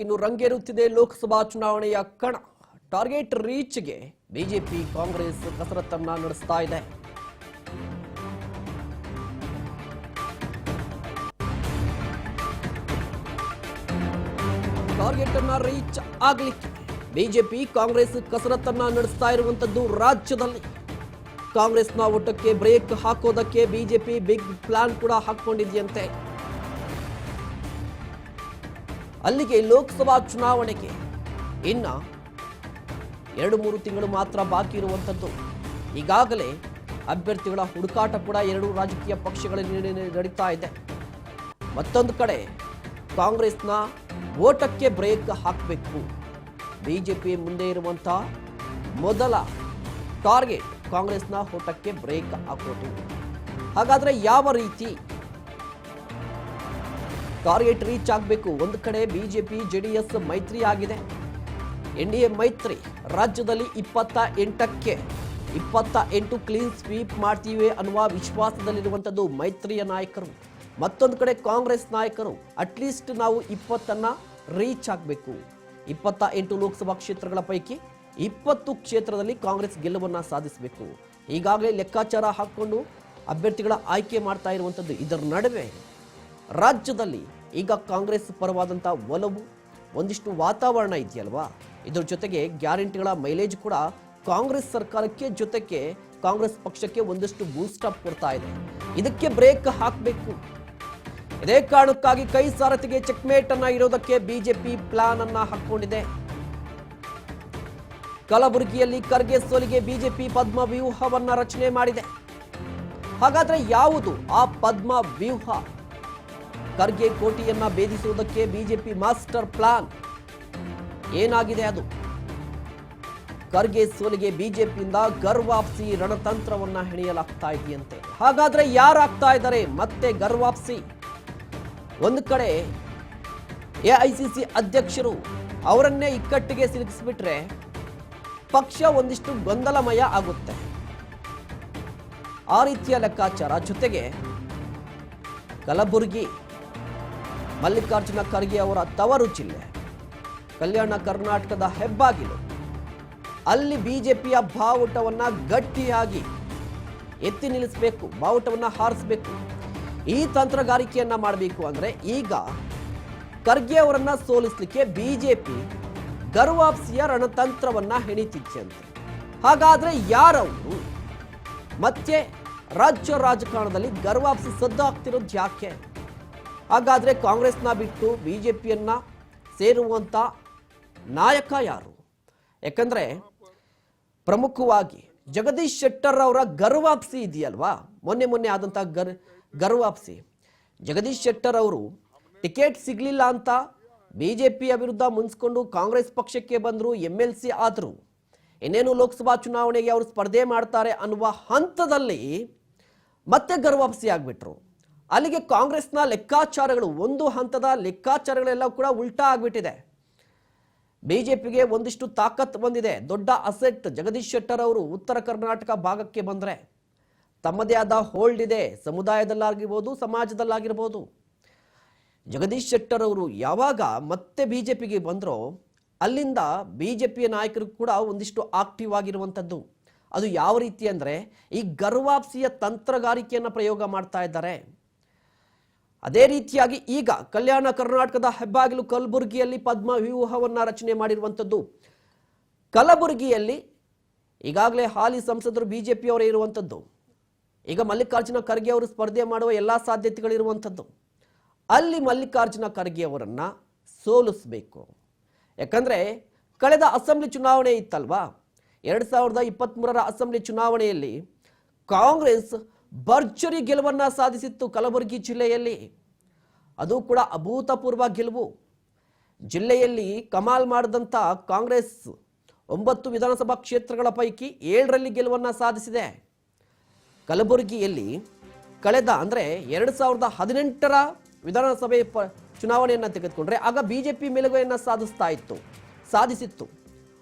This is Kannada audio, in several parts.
ಇನ್ನು ರಂಗೇರುತ್ತಿದೆ ಲೋಕಸಭಾ ಚುನಾವಣೆಯ ಕಣ. ಟಾರ್ಗೆಟ್ ರೀಚ್ಗೆ ಬಿಜೆಪಿ ಕಾಂಗ್ರೆಸ್ ಕಸರತ್ತನ್ನ ನಡೆಸ್ತಾ ಇದೆ. ಟಾರ್ಗೆಟ್ ಅನ್ನ ರೀಚ್ ಆಗಲಿಕ್ಕೆ ಬಿಜೆಪಿ ಕಾಂಗ್ರೆಸ್ ಕಸರತ್ತನ್ನ ನಡೆಸ್ತಾ ಇರುವಂತದ್ದು. ರಾಜ್ಯದಲ್ಲಿ ಕಾಂಗ್ರೆಸ್ನ ಒಟ್ಟಕ್ಕೆ ಬ್ರೇಕ್ ಹಾಕೋದಕ್ಕೆ ಬಿಜೆಪಿ ಬಿಗ್ ಪ್ಲಾನ್ ಕೂಡ ಹಾಕೊಂಡಿದೆಯಂತೆ. ಅಲ್ಲಿಗೆ ಲೋಕಸಭಾ ಚುನಾವಣೆಗೆ ಇನ್ನ 2-3 ತಿಂಗಳು ಮಾತ್ರ ಬಾಕಿ ಇರುವಂತದ್ದು. ಈಗಾಗಲೇ ಅಭ್ಯರ್ಥಿಗಳ ಹುಡುಕಾಟ ಕೂಡ 2 ರಾಜಕೀಯ ಪಕ್ಷಗಳಲ್ಲಿ ನಡೀತಾ ಇದೆ. ಮತ್ತೊಂದು ಕಡೆ ಕಾಂಗ್ರೆಸ್ನ ಓಟಕ್ಕೆ ಬ್ರೇಕ್ ಹಾಕಬೇಕು. ಬಿಜೆಪಿ ಮುಂದೆ ಇರುವಂತಹ ಮೊದಲ ಟಾರ್ಗೆಟ್ ಕಾಂಗ್ರೆಸ್ನ ಓಟಕ್ಕೆ ಬ್ರೇಕ್ ಹಾಕೋದು. ಹಾಗಾದ್ರೆ ಯಾವ ರೀತಿ ಟಾರ್ಗೆಟ್ ರೀಚ್ ಆಗಬೇಕು? ಒಂದು ಕಡೆ ಬಿಜೆಪಿ ಜೆಡಿಎಸ್ ಮೈತ್ರಿ ಆಗಿದೆ. ಎನ್ಡಿಎ ಮೈತ್ರಿ ರಾಜ್ಯದಲ್ಲಿ 28ಕ್ಕೆ 28 ಕ್ಲೀನ್ ಸ್ವೀಪ್ ಮಾಡ್ತೀವಿ ಅನ್ನುವ ವಿಶ್ವಾಸದಲ್ಲಿರುವಂಥದ್ದು ಮೈತ್ರಿಯ ನಾಯಕರು. ಮತ್ತೊಂದು ಕಡೆ ಕಾಂಗ್ರೆಸ್ ನಾಯಕರು ಅಟ್ಲೀಸ್ಟ್ ನಾವು 20ಅನ್ನ ರೀಚ್ ಆಗಬೇಕು. 28 ಲೋಕಸಭಾ ಕ್ಷೇತ್ರಗಳ ಪೈಕಿ 20 ಕ್ಷೇತ್ರದಲ್ಲಿ ಕಾಂಗ್ರೆಸ್ ಗೆಲುವನ್ನು ಸಾಧಿಸಬೇಕು. ಈಗಾಗಲೇ ಲೆಕ್ಕಾಚಾರ ಹಾಕ್ಕೊಂಡು ಅಭ್ಯರ್ಥಿಗಳ ಆಯ್ಕೆ ಮಾಡ್ತಾ ಇರುವಂಥದ್ದು. ಇದರ ನಡುವೆ ರಾಜ್ಯದಲ್ಲಿ ಈಗ ಕಾಂಗ್ರೆಸ್ ಪರವಾದಂಥ ಒಲವು ಒಂದಿಷ್ಟು ವಾತಾವರಣ ಇದೆಯಲ್ವಾ. ಇದರ ಜೊತೆಗೆ ಗ್ಯಾರಂಟಿಗಳ ಮೈಲೇಜ್ ಕೂಡ ಕಾಂಗ್ರೆಸ್ ಸರ್ಕಾರಕ್ಕೆ ಜೊತೆಗೆ ಕಾಂಗ್ರೆಸ್ ಪಕ್ಷಕ್ಕೆ ಒಂದಷ್ಟು ಬೂಸ್ಟ್ ಅಪ್ ಕೊಡ್ತಾ ಇದೆ. ಇದಕ್ಕೆ ಬ್ರೇಕ್ ಹಾಕಬೇಕು. ಇದೇ ಕಾರಣಕ್ಕಾಗಿ ಕೈ ಸಾರಥಿಗೆ ಚೆಕ್ಮೇಟ್ ಅನ್ನ ಇರೋದಕ್ಕೆ ಬಿಜೆಪಿ ಪ್ಲಾನ್ ಅನ್ನ ಹಾಕೊಂಡಿದೆ. ಕಲಬುರಗಿಯಲ್ಲಿ ಖರ್ಗೆ ಸೋಲಿಗೆ ಬಿಜೆಪಿ ಪದ್ಮ ವ್ಯೂಹವನ್ನ ರಚನೆ ಮಾಡಿದೆ. ಹಾಗಾದ್ರೆ ಯಾವುದು ಆ ಪದ್ಮ ವ್ಯೂಹ? ಖರ್ಗೆ ಕೋಟಿಯನ್ನ ಭೇದಿಸುವುದಕ್ಕೆ ಬಿಜೆಪಿ ಮಾಸ್ಟರ್ ಪ್ಲಾನ್ ಏನಾಗಿದೆ? ಅದು ಖರ್ಗೆ ಸೋಲಿಗೆ ಬಿಜೆಪಿಯಿಂದ ಗರ್ವಾಪ್ಸಿ ರಣತಂತ್ರವನ್ನ ಹೆಣೆಯಲಾಗ್ತಾ ಇದೆಯಂತೆ. ಹಾಗಾದ್ರೆ ಯಾರಾಗ್ತಾ ಇದ್ದಾರೆ ಮತ್ತೆ ಗರ್ವಾಪ್ಸಿ? ಒಂದು ಕಡೆ ಎಐಸಿಸಿ ಅಧ್ಯಕ್ಷರು ಅವರನ್ನೇ ಇಕ್ಕಟ್ಟಿಗೆ ಸಿಲುಕಿಸಿಬಿಟ್ರೆ ಪಕ್ಷ ಒಂದಿಷ್ಟು ಗೊಂದಲಮಯ ಆಗುತ್ತೆ. ಆ ರೀತಿಯ ಲೆಕ್ಕಾಚಾರ. ಜೊತೆಗೆ ಕಲಬುರಗಿ ಮಲ್ಲಿಕಾರ್ಜುನ ಖರ್ಗೆ ಅವರ ತವರು ಜಿಲ್ಲೆ, ಕಲ್ಯಾಣ ಕರ್ನಾಟಕದ ಹೆಬ್ಬಾಗಿಲು. ಅಲ್ಲಿ ಬಿಜೆಪಿಯ ಬಾವುಟವನ್ನ ಗಟ್ಟಿಯಾಗಿ ಎತ್ತಿ ನಿಲ್ಲಿಸಬೇಕು, ಬಾವುಟವನ್ನ ಹಾರಿಸಬೇಕು. ಈ ತಂತ್ರಗಾರಿಕೆಯನ್ನ ಮಾಡಬೇಕು ಅಂದ್ರೆ ಈಗ ಖರ್ಗೆ ಅವರನ್ನ ಸೋಲಿಸಲಿಕ್ಕೆ ಬಿಜೆಪಿ ಗರ್ವಾಪ್ಸಿಯ ರಣತಂತ್ರವನ್ನ ಹೆಣಿತಿದ್ಯಂತೆ. ಹಾಗಾದ್ರೆ ಯಾರವರು? ಮತ್ತೆ ರಾಜ್ಯ ರಾಜಕಾರಣದಲ್ಲಿ ಗರ್ವಾಪ್ಸಿ ಸದ್ದಾಗ್ತಿರೋದು ಯಾಕೆ? ಹಾಗಾದ್ರೆ ಕಾಂಗ್ರೆಸ್ನ ಬಿಟ್ಟು ಬಿಜೆಪಿಯನ್ನ ಸೇರುವಂತ ನಾಯಕ ಯಾರು? ಯಾಕಂದ್ರೆ ಪ್ರಮುಖವಾಗಿ ಜಗದೀಶ್ ಶೆಟ್ಟರ್ ಅವರ ಗರ್ವಾಪ್ಸಿ ಇದೆಯಲ್ವಾ, ಮೊನ್ನೆ ಆದಂತ ಗರ್ವಾಪ್ಸಿ. ಜಗದೀಶ್ ಶೆಟ್ಟರ್ ಅವರು ಟಿಕೆಟ್ ಸಿಗ್ಲಿಲ್ಲ ಅಂತ ಬಿಜೆಪಿಯ ವಿರುದ್ಧ ಮುನ್ಸ್ಕೊಂಡು ಕಾಂಗ್ರೆಸ್ ಪಕ್ಷಕ್ಕೆ ಬಂದ್ರು, MLC ಆದ್ರು. ಇನ್ನೇನು ಲೋಕಸಭಾ ಚುನಾವಣೆಗೆ ಅವರು ಸ್ಪರ್ಧೆ ಮಾಡ್ತಾರೆ ಅನ್ನುವ ಹಂತದಲ್ಲಿ ಮತ್ತೆ ಗರ್ವಾಪ್ಸಿ ಆಗ್ಬಿಟ್ರು. ಅಲ್ಲಿಗೆ ಕಾಂಗ್ರೆಸ್ನ ಲೆಕ್ಕಾಚಾರಗಳು, ಒಂದು ಹಂತದ ಲೆಕ್ಕಾಚಾರಗಳೆಲ್ಲ ಕೂಡ ಉಲ್ಟಾ ಆಗ್ಬಿಟ್ಟಿದೆ. ಬಿಜೆಪಿಗೆ ಒಂದಿಷ್ಟು ತಾಕತ್ ಬಂದಿದೆ, ದೊಡ್ಡ ಅಸೆಟ್. ಜಗದೀಶ್ ಶೆಟ್ಟರ್ ಅವರು ಉತ್ತರ ಕರ್ನಾಟಕ ಭಾಗಕ್ಕೆ ಬಂದರೆ ತಮ್ಮದೇ ಆದ ಹೋಲ್ಡ್ ಇದೆ, ಸಮುದಾಯದಲ್ಲಾಗಿರ್ಬೋದು, ಸಮಾಜದಲ್ಲಾಗಿರ್ಬೋದು. ಜಗದೀಶ್ ಶೆಟ್ಟರ್ ಅವರು ಯಾವಾಗ ಮತ್ತೆ ಬಿಜೆಪಿಗೆ ಬಂದ್ರೋ ಅಲ್ಲಿಂದ ಬಿಜೆಪಿಯ ನಾಯಕರು ಕೂಡ ಒಂದಿಷ್ಟು ಆಕ್ಟಿವ್ ಆಗಿರುವಂಥದ್ದು. ಅದು ಯಾವ ರೀತಿ ಅಂದರೆ ಈ ಗರ್ವಾಪ್ಸಿಯ ತಂತ್ರಗಾರಿಕೆಯನ್ನು ಪ್ರಯೋಗ ಮಾಡ್ತಾ ಇದ್ದಾರೆ. ಅದೇ ರೀತಿಯಾಗಿ ಈಗ ಕಲ್ಯಾಣ ಕರ್ನಾಟಕದ ಹೆಬ್ಬಾಗಿಲು ಕಲಬುರಗಿಯಲ್ಲಿ ಪದ್ಮ ವ್ಯೂಹವನ್ನ ರಚನೆ ಮಾಡಿರುವಂಥದ್ದು. ಕಲಬುರಗಿಯಲ್ಲಿ ಈಗಾಗಲೇ ಹಾಲಿ ಸಂಸದರು ಬಿಜೆಪಿಯವರೇ ಇರುವಂಥದ್ದು. ಈಗ ಮಲ್ಲಿಕಾರ್ಜುನ ಖರ್ಗೆ ಅವರು ಸ್ಪರ್ಧೆ ಮಾಡುವ ಎಲ್ಲ ಸಾಧ್ಯತೆಗಳಿರುವಂಥದ್ದು. ಅಲ್ಲಿ ಮಲ್ಲಿಕಾರ್ಜುನ ಖರ್ಗೆ ಅವರನ್ನ ಸೋಲಿಸಬೇಕು. ಯಾಕಂದ್ರೆ ಕಳೆದ ಅಸೆಂಬ್ಲಿ ಚುನಾವಣೆ ಇತ್ತಲ್ವಾ, 2023ರ ಅಸೆಂಬ್ಲಿ ಚುನಾವಣೆಯಲ್ಲಿ ಕಾಂಗ್ರೆಸ್ ಭರ್ಜರಿ ಗೆಲುವನ್ನ ಸಾಧಿಸಿತ್ತು ಕಲಬುರಗಿ ಜಿಲ್ಲೆಯಲ್ಲಿ. ಅದು ಕೂಡ ಅಭೂತಪೂರ್ವ ಗೆಲುವು. ಜಿಲ್ಲೆಯಲ್ಲಿ ಕಮಾಲ್ ಮಾಡಿದಂಥ ಕಾಂಗ್ರೆಸ್ 9 ವಿಧಾನಸಭಾ ಕ್ಷೇತ್ರಗಳ ಪೈಕಿ 7ರಲ್ಲಿ ಗೆಲುವನ್ನ ಸಾಧಿಸಿದೆ. ಕಲಬುರಗಿಯಲ್ಲಿ ಕಳೆದ ಅಂದ್ರೆ 2018ರ ವಿಧಾನಸಭೆ ಚುನಾವಣೆಯನ್ನು ತೆಗೆದುಕೊಂಡ್ರೆ ಆಗ ಬಿಜೆಪಿ ಮೇಲುಗೈಯನ್ನು ಸಾಧಿಸಿತ್ತು.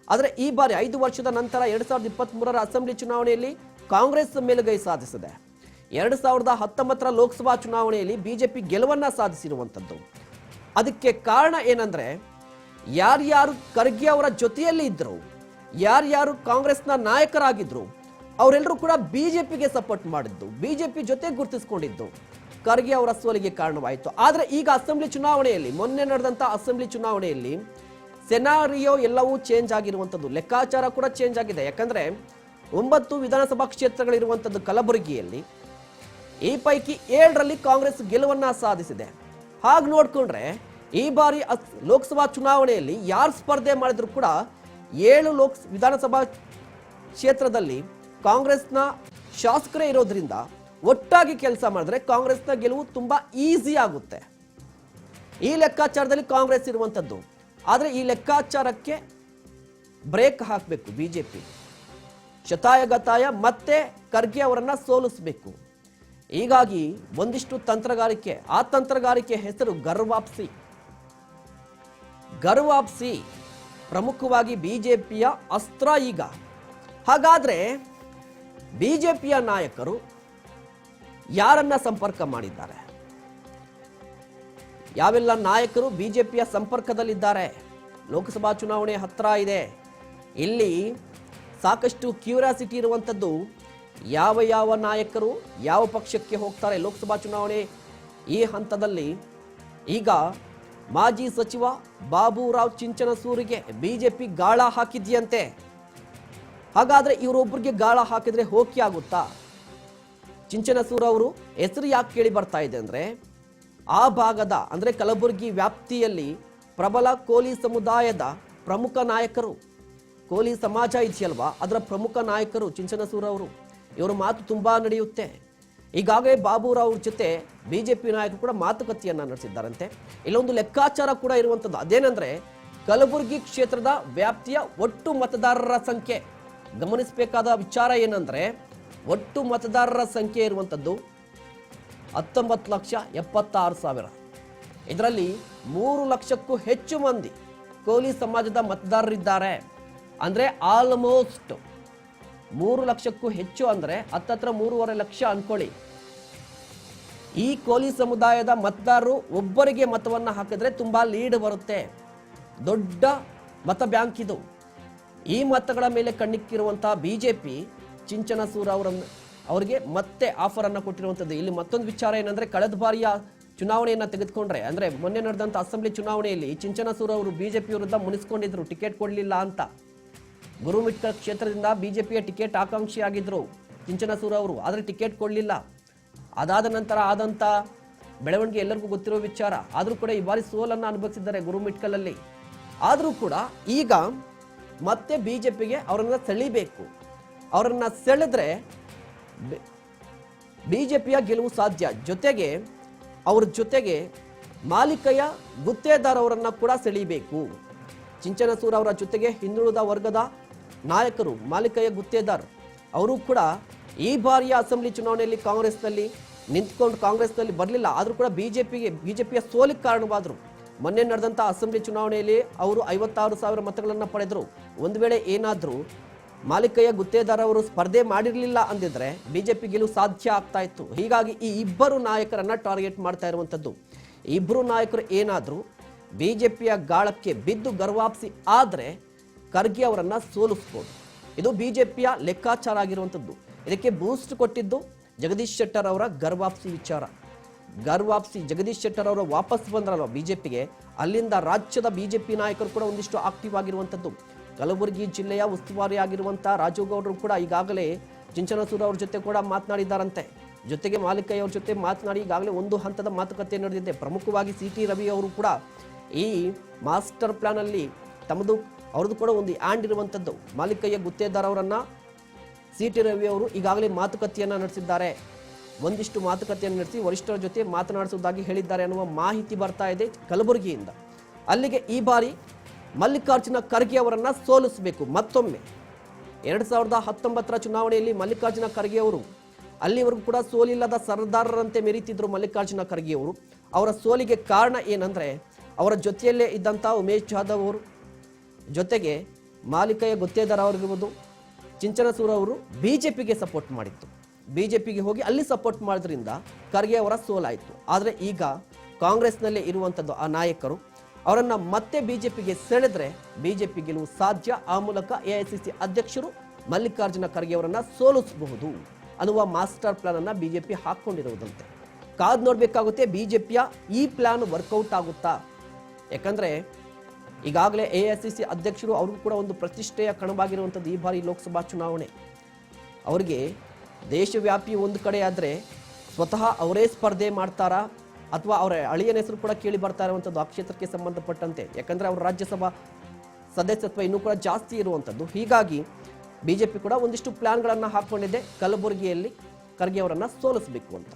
ಆದರೆ ಈ ಬಾರಿ 5 ವರ್ಷದ ನಂತರ 2023ರ ಅಸೆಂಬ್ಲಿ ಚುನಾವಣೆಯಲ್ಲಿ ಕಾಂಗ್ರೆಸ್ ಮೇಲುಗೈ ಸಾಧಿಸಿದೆ. 2019ರ ಲೋಕಸಭಾ ಚುನಾವಣೆಯಲ್ಲಿ ಬಿಜೆಪಿ ಗೆಲುವನ್ನ ಸಾಧಿಸಿರುವಂಥದ್ದು. ಅದಕ್ಕೆ ಕಾರಣ ಏನಂದ್ರೆ ಯಾರ್ಯಾರು ಖರ್ಗೆ ಅವರ ಜೊತೆಯಲ್ಲಿ ಇದ್ರು, ಯಾರ್ಯಾರು ಕಾಂಗ್ರೆಸ್ನ ನಾಯಕರಾಗಿದ್ರು ಅವರೆಲ್ಲರೂ ಕೂಡ ಬಿಜೆಪಿಗೆ ಸಪೋರ್ಟ್ ಮಾಡಿದ್ದು, ಬಿಜೆಪಿ ಜೊತೆ ಗುರುತಿಸಿಕೊಂಡಿದ್ದು ಖರ್ಗೆ ಅವರ ಸೋಲಿಗೆ ಕಾರಣವಾಯಿತು. ಆದರೆ ಈಗ ಅಸೆಂಬ್ಲಿ ಚುನಾವಣೆಯಲ್ಲಿ, ಮೊನ್ನೆ ನಡೆದಂಥ ಅಸೆಂಬ್ಲಿ ಚುನಾವಣೆಯಲ್ಲಿ ಸೆನಾರಿಯೋ ಎಲ್ಲವೂ ಚೇಂಜ್ ಆಗಿರುವಂಥದ್ದು, ಲೆಕ್ಕಾಚಾರ ಕೂಡ ಚೇಂಜ್ ಆಗಿದೆ. ಯಾಕಂದ್ರೆ 9 ವಿಧಾನಸಭಾ ಕ್ಷೇತ್ರಗಳಿರುವಂಥದ್ದು ಕಲಬುರಗಿಯಲ್ಲಿ, ಈ ಪೈಕಿ 7ರಲ್ಲಿ ಕಾಂಗ್ರೆಸ್ ಗೆಲುವನ್ನ ಸಾಧಿಸಿದೆ. ಹಾಗೆ ನೋಡ್ಕೊಂಡ್ರೆ ಈ ಬಾರಿ ಲೋಕಸಭಾ ಚುನಾವಣೆಯಲ್ಲಿ ಯಾರು ಸ್ಪರ್ಧೆ ಮಾಡಿದ್ರು ಕೂಡ 7 ವಿಧಾನಸಭಾ ಕ್ಷೇತ್ರದಲ್ಲಿ ಕಾಂಗ್ರೆಸ್ನ ಶಾಸಕರೇ ಇರೋದ್ರಿಂದ ಒಟ್ಟಾಗಿ ಕೆಲಸ ಮಾಡಿದ್ರೆ ಕಾಂಗ್ರೆಸ್ನ ಗೆಲುವು ತುಂಬಾ ಈಸಿ ಆಗುತ್ತೆ. ಈ ಲೆಕ್ಕಾಚಾರದಲ್ಲಿ ಕಾಂಗ್ರೆಸ್ ಇರುವಂಥದ್ದು. ಆದರೆ ಈ ಲೆಕ್ಕಾಚಾರಕ್ಕೆ ಬ್ರೇಕ್ ಹಾಕಬೇಕು ಬಿಜೆಪಿ. ಶತಾಯಗತಾಯ ಮತ್ತೆ ಖರ್ಗೆ ಅವರನ್ನ ಸೋಲಿಸಬೇಕು. ಹೀಗಾಗಿ ಒಂದಿಷ್ಟು ತಂತ್ರಗಾರಿಕೆ, ಆ ತಂತ್ರಗಾರಿಕೆ ಹೆಸರು ಗರ್ವಾಪ್ಸಿ. ಗರ್ವಾಪ್ಸಿ ಪ್ರಮುಖವಾಗಿ ಬಿಜೆಪಿಯ ಅಸ್ತ್ರ ಈಗ. ಹಾಗಾದ್ರೆ ಬಿಜೆಪಿಯ ನಾಯಕರು ಯಾರನ್ನ ಸಂಪರ್ಕ ಮಾಡಿದ್ದಾರೆ? ಯಾವೆಲ್ಲ ನಾಯಕರು ಬಿಜೆಪಿಯ ಸಂಪರ್ಕದಲ್ಲಿದ್ದಾರೆ? ಲೋಕಸಭಾ ಚುನಾವಣೆ ಹತ್ರ ಇದೆ. ಇಲ್ಲಿ ಸಾಕಷ್ಟು ಕ್ಯೂರಿಯಾಸಿಟಿ ಇರುವಂಥದ್ದು, ಯಾವ ನಾಯಕರು ಯಾವ ಪಕ್ಷಕ್ಕೆ ಹೋಗ್ತಾರೆ ಲೋಕಸಭಾ ಚುನಾವಣೆ ಈ ಹಂತದಲ್ಲಿ. ಈಗ ಮಾಜಿ ಸಚಿವ ಬಾಬುರಾವ್ ಚಿಂಚನಸೂರಿಗೆ ಬಿಜೆಪಿ ಗಾಳ ಹಾಕಿದ್ಯಂತೆ. ಹಾಗಾದ್ರೆ ಇವರೊಬ್ಬರಿಗೆ ಗಾಳ ಹಾಕಿದ್ರೆ ಹೋಗಿ ಆಗುತ್ತಾ? ಚಿಂಚನಸೂರು ಅವರು ಹೆಸರು ಯಾಕೆ ಕೇಳಿ ಬರ್ತಾ ಇದೆ ಅಂದ್ರೆ, ಆ ಭಾಗದ ಅಂದ್ರೆ ಕಲಬುರಗಿ ವ್ಯಾಪ್ತಿಯಲ್ಲಿ ಪ್ರಬಲ ಕೋಲಿ ಸಮುದಾಯದ ಪ್ರಮುಖ ನಾಯಕರು, ಕೋಲಿ ಸಮಾಜ ಇದೆಯಲ್ವಾ, ಅದರ ಪ್ರಮುಖ ನಾಯಕರು ಚಿಂಚನಸೂರು ಅವರು. ಇವರ ಮಾತು ತುಂಬಾ ನಡೆಯುತ್ತೆ. ಈಗಾಗಲೇ ಬಾಬುರಾವ್ ಅವ್ರ ಜೊತೆ ಬಿಜೆಪಿ ನಾಯಕರು ಕೂಡ ಮಾತುಕತೆಯನ್ನ ನಡೆಸಿದ್ದಾರಂತೆ. ಇಲ್ಲೊಂದು ಲೆಕ್ಕಾಚಾರ ಕೂಡ ಇರುವಂಥದ್ದು, ಅದೇನೆಂದ್ರೆ ಕಲಬುರಗಿ ಕ್ಷೇತ್ರದ ವ್ಯಾಪ್ತಿಯ ಒಟ್ಟು ಮತದಾರರ ಸಂಖ್ಯೆ. ಗಮನಿಸಬೇಕಾದ ವಿಚಾರ ಏನಂದ್ರೆ, ಒಟ್ಟು ಮತದಾರರ ಸಂಖ್ಯೆ ಇರುವಂಥದ್ದು 19,76,000. ಇದರಲ್ಲಿ 3 ಲಕ್ಷಕ್ಕೂ ಹೆಚ್ಚು ಮಂದಿ ಕೋಲಿ ಸಮಾಜದ ಮತದಾರರಿದ್ದಾರೆ. ಅಂದ್ರೆ ಆಲ್ಮೋಸ್ಟ್ 3 ಲಕ್ಷಕ್ಕೂ ಹೆಚ್ಚು ಅಂದ್ರೆ ಹತ್ತತ್ರ 3.5 ಲಕ್ಷ ಅನ್ಕೊಳ್ಳಿ. ಈ ಕೋಲಿ ಸಮುದಾಯದ ಮತದಾರರು ಒಬ್ಬರಿಗೆ ಮತವನ್ನ ಹಾಕಿದ್ರೆ ತುಂಬಾ ಲೀಡ್ ಬರುತ್ತೆ. ದೊಡ್ಡ ಮತ ಬ್ಯಾಂಕ್ ಇದು. ಈ ಮತಗಳ ಮೇಲೆ ಕಣ್ಣಿಕ್ಕಿರುವಂತಹ ಬಿಜೆಪಿ ಚಿಂಚನಸೂರು ಅವರಿಗೆ ಮತ್ತೆ ಆಫರ್ ಅನ್ನ ಕೊಟ್ಟಿರುವಂಥದ್ದು. ಇಲ್ಲಿ ಮತ್ತೊಂದು ವಿಚಾರ ಏನಂದ್ರೆ, ಕಳೆದ ಬಾರಿಯ ಚುನಾವಣೆಯನ್ನ ತೆಗೆದುಕೊಂಡ್ರೆ, ಅಂದ್ರೆ ಮೊನ್ನೆ ನಡೆದಂತ ಅಸೆಂಬ್ಲಿ ಚುನಾವಣೆಯಲ್ಲಿ ಚಿಂಚನಸೂರು ಅವರು ಬಿಜೆಪಿ ವಿರುದ್ಧ ಮುನಿಸ್ಕೊಂಡಿದ್ರು, ಟಿಕೆಟ್ ಕೊಡಲಿಲ್ಲ ಅಂತ. ಗುರುಮಿಟ್ಕಲ್ ಕ್ಷೇತ್ರದಿಂದ ಬಿಜೆಪಿಯ ಟಿಕೆಟ್ ಆಕಾಂಕ್ಷಿಯಾಗಿದ್ರು ಚಿಂಚನಸೂರು ಅವರು, ಆದರೆ ಟಿಕೆಟ್ ಕೊಡಲಿಲ್ಲ. ಅದಾದ ನಂತರ ಆದಂತ ಬೆಳವಣಿಗೆ ಎಲ್ಲರಿಗೂ ಗೊತ್ತಿರೋ ವಿಚಾರ. ಆದರೂ ಕೂಡ ಈ ಬಾರಿ ಸೋಲನ್ನು ಅನುಭವಿಸಿದ್ದಾರೆ ಗುರುಮಿಟ್ಕಲ್ ಅಲ್ಲಿ. ಆದರೂ ಕೂಡ ಈಗ ಮತ್ತೆ ಬಿಜೆಪಿಗೆ ಅವರನ್ನ ಸೆಳಿಬೇಕು. ಅವರನ್ನ ಸೆಳೆದ್ರೆ ಬಿಜೆಪಿಯ ಗೆಲುವು ಸಾಧ್ಯ. ಜೊತೆಗೆ ಅವ್ರ ಜೊತೆಗೆ ಮಾಲಿಕಯ್ಯ ಗುತ್ತೇದಾರ್ ಅವರನ್ನ ಕೂಡ ಸೆಳಿಬೇಕು. ಚಿಂಚನಸೂರು ಅವರ ಜೊತೆಗೆ ಹಿಂದುಳಿದ ವರ್ಗದ ನಾಯಕರು ಮಾಲಿಕಯ್ಯ ಗುತ್ತೇದಾರ್ ಅವರು ಕೂಡ ಈ ಬಾರಿಯ ಅಸೆಂಬ್ಲಿ ಚುನಾವಣೆಯಲ್ಲಿ ಕಾಂಗ್ರೆಸ್ನಲ್ಲಿ ನಿಂತ್ಕೊಂಡು ಕಾಂಗ್ರೆಸ್ನಲ್ಲಿ ಬರಲಿಲ್ಲ. ಆದರೂ ಕೂಡ ಬಿಜೆಪಿಯ ಸೋಲಿಗೆ ಕಾರಣವಾದರು. ಮೊನ್ನೆ ನಡೆದಂಥ ಅಸೆಂಬ್ಲಿ ಚುನಾವಣೆಯಲ್ಲಿ ಅವರು 56,000 ಮತಗಳನ್ನು ಪಡೆದರು. ಒಂದು ವೇಳೆ ಏನಾದರೂ ಮಾಲಿಕಯ್ಯ ಗುತ್ತೇದಾರ್ ಅವರು ಸ್ಪರ್ಧೆ ಮಾಡಿರಲಿಲ್ಲ ಅಂದಿದ್ರೆ ಬಿಜೆಪಿ ಗೆಲುವು ಸಾಧ್ಯ ಆಗ್ತಾ ಇತ್ತು. ಹೀಗಾಗಿ ಈ ಇಬ್ಬರು ನಾಯಕರನ್ನ ಟಾರ್ಗೆಟ್ ಮಾಡ್ತಾ ಇರುವಂಥದ್ದು. ಇಬ್ಬರು ನಾಯಕರು ಏನಾದರೂ ಬಿಜೆಪಿಯ ಗಾಳಕ್ಕೆ ಬಿದ್ದು ಗರ್ವಾಪ್ಸಿ ಆದರೆ ಖರ್ಗೆ ಅವರನ್ನ ಸೋಲಿಸ್ಬೋದು. ಇದು ಬಿಜೆಪಿಯ ಲೆಕ್ಕಾಚಾರ ಆಗಿರುವಂಥದ್ದು. ಇದಕ್ಕೆ ಬೂಸ್ಟ್ ಕೊಟ್ಟಿದ್ದು ಜಗದೀಶ್ ಶೆಟ್ಟರ್ ಅವರ ಗರ್ವಾಪ್ಸಿ ವಿಚಾರ. ಗರ್ವಾಪ್ಸಿ ಜಗದೀಶ್ ಶೆಟ್ಟರ್ ಅವರು ವಾಪಸ್ ಬಂದ್ರಲ್ವ ಬಿಜೆಪಿಗೆ, ಅಲ್ಲಿಂದ ರಾಜ್ಯದ ಬಿಜೆಪಿ ನಾಯಕರು ಕೂಡ ಒಂದಿಷ್ಟು ಆಕ್ಟಿವ್ ಆಗಿರುವಂಥದ್ದು. ಕಲಬುರಗಿ ಜಿಲ್ಲೆಯ ಉಸ್ತುವಾರಿ ಆಗಿರುವಂಥ ರಾಜು ಗೌಡರು ಕೂಡ ಈಗಾಗಲೇ ಚಿಂಚನಸೂರು ಅವ್ರ ಜೊತೆ ಕೂಡ ಮಾತನಾಡಿದ್ದಾರಂತೆ. ಜೊತೆಗೆ ಮಾಲಿಕಯ್ಯ ಅವ್ರ ಜೊತೆ ಮಾತನಾಡಿ ಈಗಾಗಲೇ ಒಂದು ಹಂತದ ಮಾತುಕತೆ ನಡೆದಿದೆ. ಪ್ರಮುಖವಾಗಿ CT ರವಿ ಅವರು ಕೂಡ ಈ ಮಾಸ್ಟರ್ ಪ್ಲಾನ್ ಅಲ್ಲಿ ಅವ್ರದ್ದು ಕೂಡ ಒಂದು ಹ್ಯಾಂಡ್ ಇರುವಂಥದ್ದು. ಮಾಲಿಕಯ್ಯ ಗುತ್ತೇದಾರ್ ಅವರನ್ನ CT ರವಿ ಅವರು ಈಗಾಗಲೇ ಮಾತುಕತೆಯನ್ನ ನಡೆಸಿದ್ದಾರೆ. ಒಂದಿಷ್ಟು ಮಾತುಕತೆಯನ್ನು ನಡೆಸಿ ವರಿಷ್ಠರ ಜೊತೆ ಮಾತನಾಡಿಸುವುದಾಗಿ ಹೇಳಿದ್ದಾರೆ ಅನ್ನುವ ಮಾಹಿತಿ ಬರ್ತಾ ಇದೆ ಕಲಬುರಗಿಯಿಂದ. ಅಲ್ಲಿಗೆ ಈ ಬಾರಿ ಮಲ್ಲಿಕಾರ್ಜುನ ಖರ್ಗೆ ಅವರನ್ನ ಸೋಲಿಸಬೇಕು ಮತ್ತೊಮ್ಮೆ. 2019ರ ಚುನಾವಣೆಯಲ್ಲಿ ಮಲ್ಲಿಕಾರ್ಜುನ ಖರ್ಗೆ ಅವರು ಅಲ್ಲಿವರೆಗೂ ಕೂಡ ಸೋಲಿಲ್ಲದ ಸರ್ದಾರರಂತೆ ಮೆರೀತಿದ್ರು ಮಲ್ಲಿಕಾರ್ಜುನ ಖರ್ಗೆ ಅವರು. ಅವರ ಸೋಲಿಗೆ ಕಾರಣ ಏನಂದ್ರೆ, ಅವರ ಜೊತೆಯಲ್ಲೇ ಇದ್ದಂಥ ಉಮೇಶ್ ಜಾಧವ್ ಅವರು, ಜೊತೆಗೆ ಮಾಲಿಕಯ್ಯ ಗುತ್ತೇದಾರ್ ಅವರಿರ್ಬೋದು, ಚಿಂಚನಸೂರು ಅವರು ಬಿಜೆಪಿಗೆ ಸಪೋರ್ಟ್ ಮಾಡಿತ್ತು. ಬಿಜೆಪಿಗೆ ಹೋಗಿ ಅಲ್ಲಿ ಸಪೋರ್ಟ್ ಮಾಡೋದ್ರಿಂದ ಖರ್ಗೆ ಅವರ ಸೋಲಾಯಿತು. ಆದರೆ ಈಗ ಕಾಂಗ್ರೆಸ್ನಲ್ಲೇ ಇರುವಂಥದ್ದು ಆ ನಾಯಕರು, ಅವರನ್ನು ಮತ್ತೆ ಬಿಜೆಪಿಗೆ ಸೆಳೆದ್ರೆ ಬಿಜೆಪಿ ಗೆಲುವು ಸಾಧ್ಯ. ಆ ಮೂಲಕ ಎಐಸಿಸಿ ಅಧ್ಯಕ್ಷರು ಮಲ್ಲಿಕಾರ್ಜುನ ಖರ್ಗೆ ಅವರನ್ನು ಸೋಲಿಸಬಹುದು ಅನ್ನುವ ಮಾಸ್ಟರ್ ಪ್ಲಾನ್ ಅನ್ನು ಬಿಜೆಪಿ ಹಾಕ್ಕೊಂಡಿರುವುದಂತೆ. ಕಾದು ನೋಡಬೇಕಾಗುತ್ತೆ ಬಿಜೆಪಿಯ ಈ ಪ್ಲಾನ್ ವರ್ಕೌಟ್ ಆಗುತ್ತಾ. ಯಾಕಂದ್ರೆ ಈಗಾಗಲೇ ಎಐಸಿಸಿ ಅಧ್ಯಕ್ಷರು ಅವ್ರಿಗೂ ಕೂಡ ಒಂದು ಪ್ರತಿಷ್ಠೆಯ ಕಣವಾಗಿರುವಂಥದ್ದು ಈ ಬಾರಿ ಲೋಕಸಭಾ ಚುನಾವಣೆ. ಅವರಿಗೆ ದೇಶವ್ಯಾಪಿ ಒಂದು ಕಡೆ ಆದರೆ ಸ್ವತಃ ಅವರೇ ಸ್ಪರ್ಧೆ ಮಾಡ್ತಾರಾ ಅಥವಾ ಅವರ ಅಳಿಯನ ಹೆಸರು ಕೂಡ ಕೇಳಿ ಬರ್ತಾ ಇರುವಂಥದ್ದು ಆ ಕ್ಷೇತ್ರಕ್ಕೆ ಸಂಬಂಧಪಟ್ಟಂತೆ. ಯಾಕಂದರೆ ಅವರ ರಾಜ್ಯಸಭಾ ಸದಸ್ಯತ್ವ ಇನ್ನೂ ಕೂಡ ಜಾಸ್ತಿ ಇರುವಂಥದ್ದು. ಹೀಗಾಗಿ ಬಿಜೆಪಿ ಕೂಡ ಒಂದಿಷ್ಟು ಪ್ಲಾನ್ಗಳನ್ನು ಹಾಕ್ಕೊಂಡಿದೆ ಕಲಬುರಗಿಯಲ್ಲಿ ಖರ್ಗೆ ಅವರನ್ನು ಸೋಲಿಸಬೇಕು ಅಂತ.